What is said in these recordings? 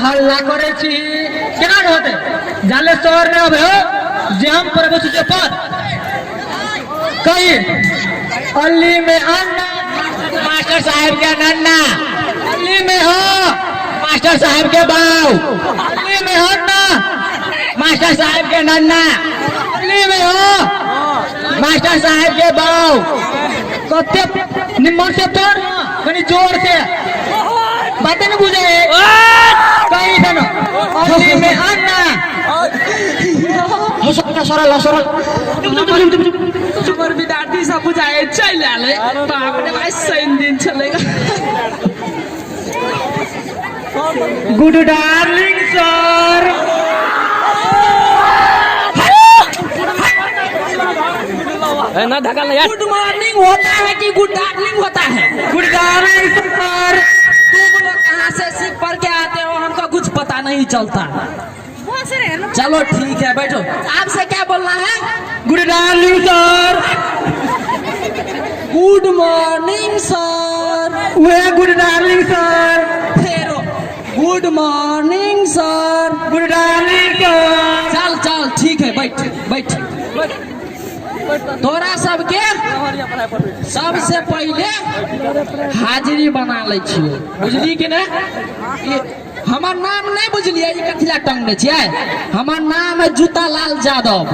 हल्ला करे क्या होते जाले शहर में अब जे हम प्रभु के पद कई अल्ली में अन्ना मास्टर साहब के नन्ना अल्ली में हो मास्टर साहब के बाऊ अल्ली में हो ना मास्टर साहब के नन्ना अल्ली में हो मास्टर साहब के बाऊ कते निम्न से तोड़ कहीं जोर से बातें नहीं बुझे कहीं था ना अल्ली में अन्ना सरल सरल तुम्हारे विद्यार्थी सब बुझाए चल आले बाप रे भाई सही दिन चलेगा गुड डार्लिंग सर ना ढका यार गुड मॉर्निंग होता है कि गुड डार्लिंग होता है गुड डार्लिंग सर तुम लोग कहाँ से सीख पढ़ के आते हो हमको कुछ पता नहीं चलता चलो ठीक है बैठो आपसे क्या बोलना है good darling sir good morning sir वे गुड डार्लिंग सर फिर good morning sir good darling sir चल चल ठीक है बैठ बैठ तोरा सबके सबसे पहले हाजिरी बना ले छियै बुझली कि नहीं हमार नाम नहीं बुझलिए कथिला टंगने छियै हमार नाम है जूता लाल यादव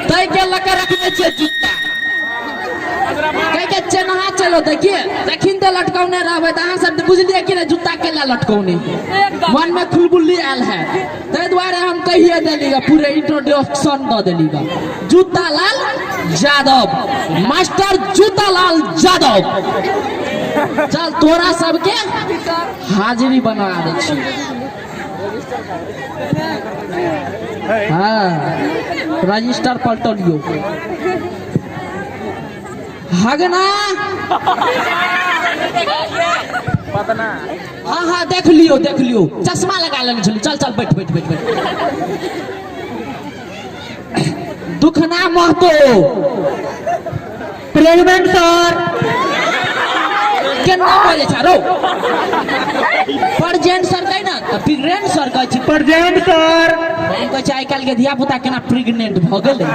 तै के लके रखने छियै जूता कह के चेनहा चलो देखिए देखिन ते लटकौने रहबे त अहाँ सब बुझलिए कि नहीं जूता केला लटकौने मन में खुलबुल्ली आयल है तै द्वारे हम कहिए देलीगा पूरे इंट्रोडक्शन द देलीगा जूता लाल यादव मास्टर जूता लाल यादव चल तोरा सबके हाजिरी बना दे छी हाँ रजिस्टर पलट लियो हगना हाँ हाँ देख लियो चश्मा लगा लेने चलो चल चल बैठ बैठ बैठ बैठ दुखना महतो प्रेगनेंट सर केना बोले छारो प्रेजेंट सर कहि ना प्रेग्नेंट सर कहै छी प्रेजेंट सर हम कहै छी आइ काल्हि के धिया पुता केना प्रेग्नेंट भ गेलै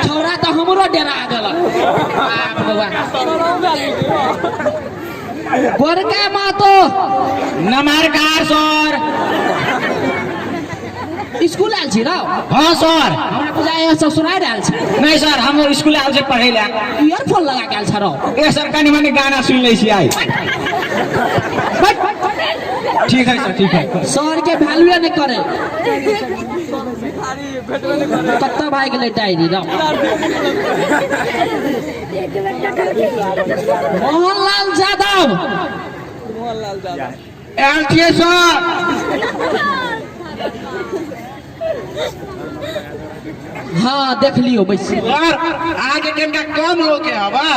छोरा तो हमरो डेरा गेल गोरका मातो नमस्कार सर स्कूल आयल छी रौ हाँ सर हमरा बुझाय ससुराल आयल छी नहीं सर हम स्कूल आयल से पढ़े ला ईयरफोन लगा के आयल छ रौ ए सर कनी मनी गाना सुन ले छी आई ठीक है सर ठीक है सर के वैल्यू नहीं करे कत्ता भाई गेलै डायरी रौ मोहनलाल यादव आयल छियै सर हाँ देख लियो बैस सर आगे कनिका कम लोग के हवा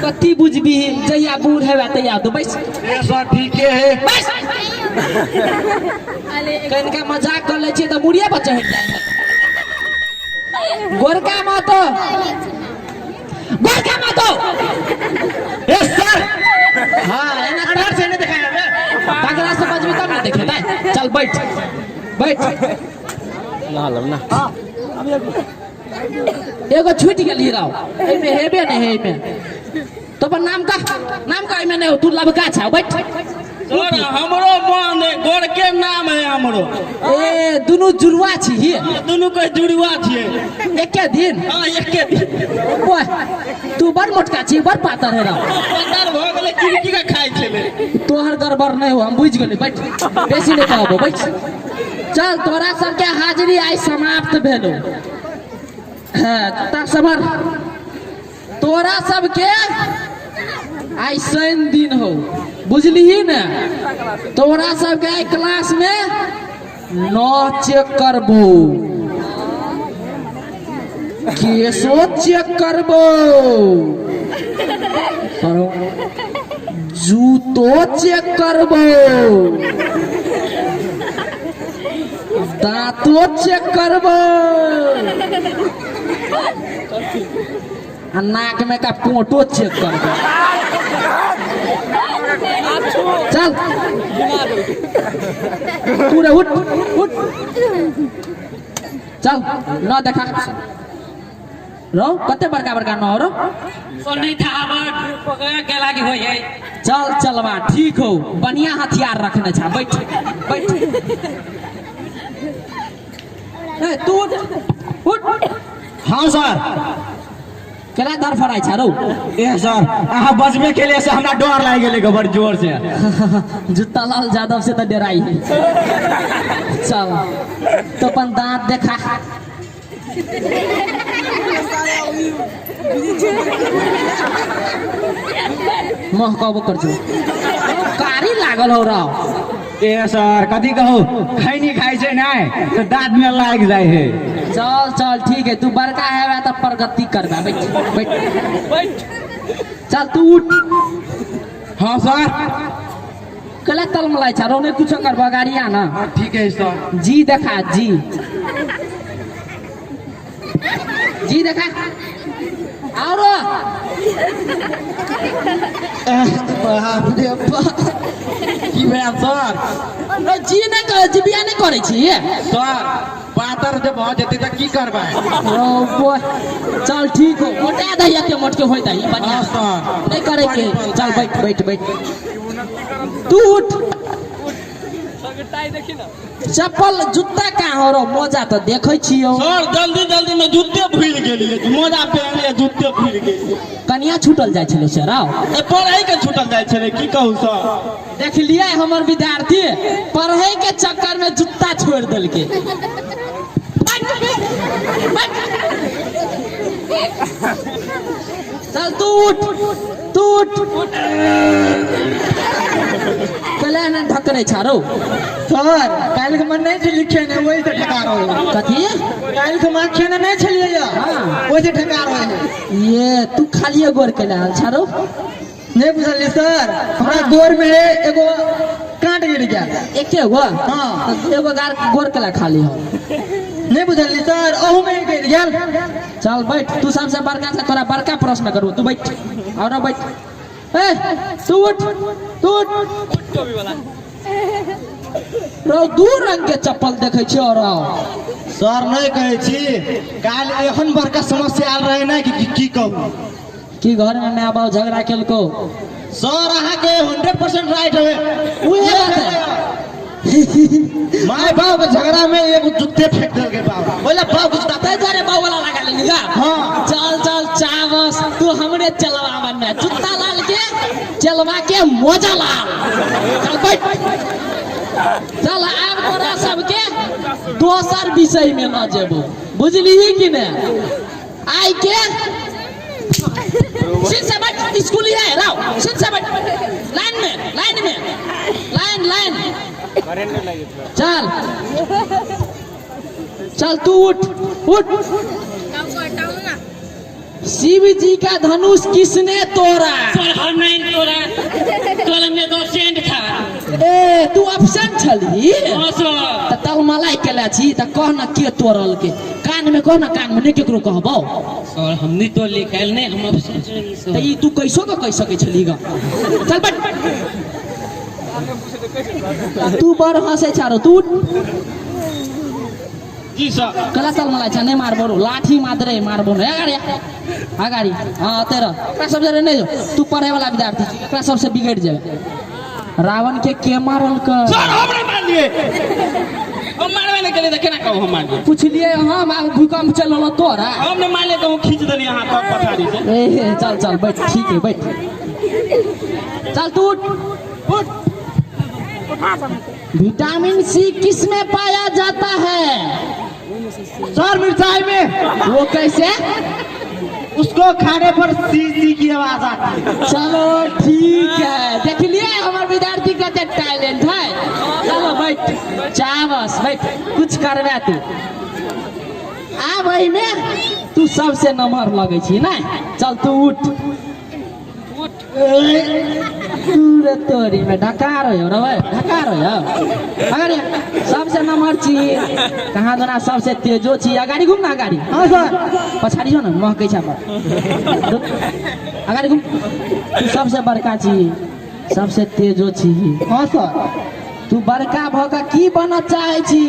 कथी बुझबी जहिया बूढ़ हेबे तहिया तो बैस ए सर ठीक है बैस कनिका मजाक कर ले छी त मुड़िया पर चढ़ जाए गोरका मातो ए सर हाँ एना अड़हर से नहीं दिखाया बे तगड़ा से बजबी तब ना देखे दे चल बैठ बैठ ना एगो छूट गेली रौ एमे हेबे नहीं है एमे तो पर नाम का एमे नहीं हो तू लबका छ बैठ सर हमरो मन गोर के नाम है हमरो ए दुनु जुड़वा छी ही दुनु के जुड़वा छिए एके दिन हां एके दिन ओए तू बड़ मोटका छी बड़ पातर है रौ पातर भ गेले किरकी का खाइ छले तोहर गड़बड़ नहीं हो हम बुझ गेली बैठ बेसी नहीं कहबो बैठ चल तोरा सबके हाजिरी आई समाप्त भेलो हाँ ता समर तोरा सबके आई शनि दिन हो बुझली न तोरा सबके आई क्लास में नौ चेक करबो केसो चेक करबो जूतो चेक करबो दांतो चेक करबो आ नाक में का पोटो चेक कर दे। चल तू रे उठ उठ चल न देखा रो कते बड़का बड़का न रो सोनी था पकड़ के लागी हो जाए। चल चलवा ठीक हो बढ़िया हथियार रखने छा बैठ बैठ ए तू उठ हाँ सर। केला दर फराई छा रो ए सर अहाँ बचबे के लिए से हमरा डर लाग गेलै बड़ जोर से। जुत्ता लाल यादव से तो डराई है। चल तो अपन दांत देखा मोह कब कर छो कारी लागल हो रहा। ए सर कथी कहू खैनी खाई छै नहीं तो दांत में लाग जाए है। चल चल ठीक है तू बड़का है तो प्रगति करबा बैठ बैठ बैठ चल तू उठ। हाँ सर। कला तल मलाई छा रोने कुछ करबा गाड़ी आना। ठीक है सर। जी देखा जी जी देखा और की भेल सर? जी नहीं कर जी बिया नहीं करे छी सर पातर जे भ जेतै त की करबै? चल ठीक हो मोटा दहिया के मोटके होई दही बढ़िया हाँ, सर। नहीं करे के चल बैठ बैठ बैठ तू उठ चप्पल जूता कहाँ हो रो मोजा तो देखे छियो। सर जल्दी जल्दी में जूते फूल गेलिए मोजा पहनले जूते फूल गेलिए। कनिया छूटल जाय छलो सर ए पढ़ाई के छूटल जाय छले की कहू सर। देख लिया हमर विद्यार्थी पढ़ाई के चक्कर में जूता छोड़ दिल के। चल तू उठ तू उठ कला ना ढकरे छारो सर काल के मन नहीं छै लिखे ने वही से ठकार हो। कथी काल के मां खेने नहीं छलिए या हाँ। वही से ठकार हो। ये तू खालिए गोर के लाल छारो नहीं बुझलिए सर हमरा गोर में एगो कांट गिर गया। एके गो हाँ। तो एगो गार गोर के ला खाली हो नहीं बुझलिए सर अहू में गिर गया। चल बैठ तू सबसे बड़का से तोरा बड़का प्रश्न करू तू बैठ और बैठ ए तू उठ तू उठ रो दू रंग के चप्पल देखे छी और सर नहीं कहै छी काल एहन बड़का समस्या आल रहे ना कि की कहू। कि घर में माय बाप झगड़ा केलको सर अहाँ के 100% राइट है। उहे बात है माय बाप के झगड़ा में एगो जूते फेंक देल के बाबा बोले बाप जूता ते जारे बाऊ वाला लगा लेनी का। हाँ। चल चल चावस तू हमरे चलवा बनना जूता लाल के चलवा के मोजा लाल चल बैठ चल आब तोरा सबके दोसर विषय में न जेबो बुझली कि ने आई के सीट से बैठ स्कूल है राव सीट से बैठ लाइन में लाइन लाइन चल चल तू उठ उठ शिव जी का धनुष किसने तोड़ा? सर हम नहीं तोड़ा तोला में तो सेंड था। ए तू अब्सेंट छली हाँ सर। त तल मलाई केला छी त कह न के तोड़ल के कान में कह न कान में नहीं केकरो कहबो। सर हम नहीं तो लिखल नहीं हम अब सोच रही त सर। ई तू कैसो के कह सके छली ग चल बैठ तू बड़ हंसे छारो तू उठ। जी सर। कला तल मलाई छ नहीं मारबो रो लाठी मादरे मारबो न अगाड़ी हाँ तेरा एकरा सब जरे नहीं जो तू पढ़े वाला विद्यार्थी छी एकरा सबसे बिगड़ जाए। रावण के मारल क सर हमरे मान लिए हम मारवे नहीं करे तो केना कहू हम मान लिए। पूछलिए हम आ भूकंप चलल तोरा हमने मान ले तो खींच देनी यहाँ पर पठारी से। ए चल चल बैठ ठीक है बैठ चल तू उठ उठ। विटामिन सी किस में पाया जाता है? सर मिर्चाई में। वो कैसे? उसको खाने पर सी की आवाज आती है। चलो ठीक है देख लिए हमारे विद्यार्थी का टैलेंट है। चलो बैठ चावस बैठ कुछ करवा तू आ भाई में तू सबसे नंबर लगे छी ना चल तू उठ रे तोरी में ढका रहे हो रे ढका रहे हो अगाडि सबसे नम्बर छी कहाँ दोना सबसे तेजो छी अगाडि घुम न अगाडि हाँ सर पछाडि हो न महकै छ अगाडि घुम तू सबसे बड़का छी सबसे तेजो छी हाँ सर तू बड़का भ के की बनना चाहे छी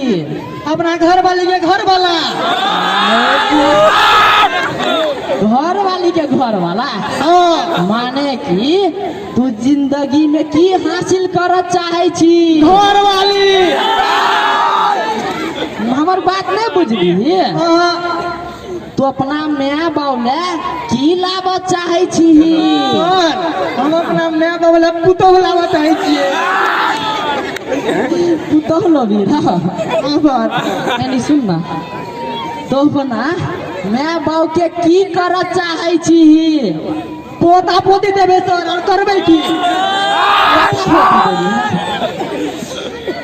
अपना घर वाले के घर वाला घर वाली के घर वाला हाँ माने कि तू जिंदगी में की हासिल कर चाहे छी घर वाली हमर बात नहीं बुझली हाँ तू अपना माँ बाबूले की लाभ चाहे छी सर हम अपना माँ बाबू ला पुतोह लावा चाहे छियै तू तो लबी हाँ सर यानी सुन ना तो बना माँ बाबू के की कर चाहे छी पोता पोती देवे सर और करबे की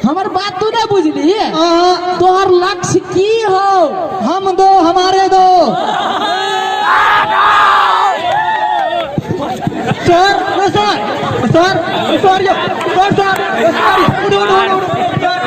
हमर बात तू नहीं बुझली हाँ, तोहर लक्ष्य की हो हम दो हमारे दो sir sir sir sir sir sir